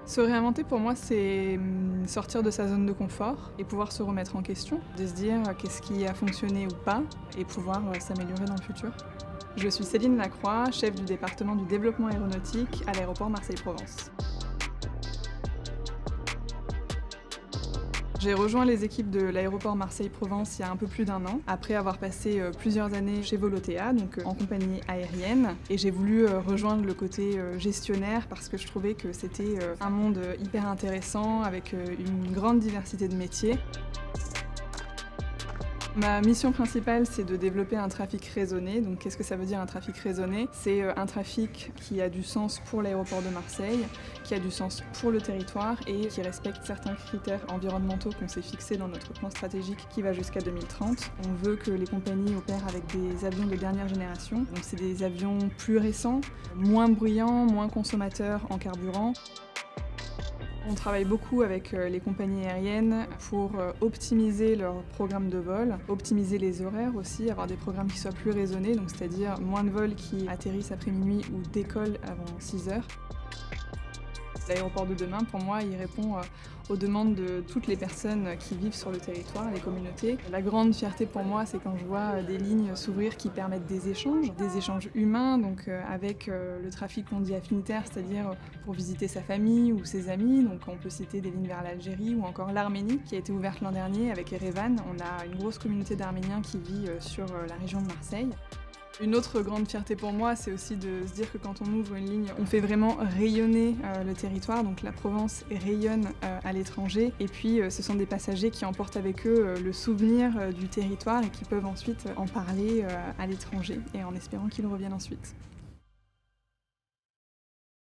Se réinventer pour moi, c'est sortir de sa zone de confort et pouvoir se remettre en question, de se dire qu'est-ce qui a fonctionné ou pas et pouvoir s'améliorer dans le futur. Je suis Céline Lacroix, chef du département du développement aéronautique à l'aéroport Marseille-Provence. J'ai rejoint les équipes de l'aéroport Marseille-Provence il y a un peu plus d'1 an, après avoir passé plusieurs années chez Volotea, donc en compagnie aérienne. Et j'ai voulu rejoindre le côté gestionnaire parce que je trouvais que c'était un monde hyper intéressant avec une grande diversité de métiers. Ma mission principale, c'est de développer un trafic raisonné. Donc qu'est-ce que ça veut dire un trafic raisonné? C'est un trafic qui a du sens pour l'aéroport de Marseille, qui a du sens pour le territoire et qui respecte certains critères environnementaux qu'on s'est fixés dans notre plan stratégique qui va jusqu'à 2030. On veut que les compagnies opèrent avec des avions de dernière génération. Donc c'est des avions plus récents, moins bruyants, moins consommateurs en carburant. On travaille beaucoup avec les compagnies aériennes pour optimiser leur programme de vol, optimiser les horaires aussi, avoir des programmes qui soient plus raisonnés, donc c'est-à-dire moins de vols qui atterrissent après minuit ou décollent avant 6 heures. L'aéroport de demain, pour moi, il répond aux demandes de toutes les personnes qui vivent sur le territoire, les communautés. La grande fierté pour moi, c'est quand je vois des lignes s'ouvrir qui permettent des échanges humains, donc avec le trafic qu'on dit affinitaire, c'est-à-dire pour visiter sa famille ou ses amis. Donc on peut citer des lignes vers l'Algérie ou encore l'Arménie, qui a été ouverte l'an dernier avec Erevan. On a une grosse communauté d'Arméniens qui vit sur la région de Marseille. Une autre grande fierté pour moi, c'est aussi de se dire que quand on ouvre une ligne, on fait vraiment rayonner le territoire, donc la Provence rayonne à l'étranger, et puis ce sont des passagers qui emportent avec eux le souvenir du territoire et qui peuvent ensuite en parler à l'étranger, et en espérant qu'ils reviennent ensuite.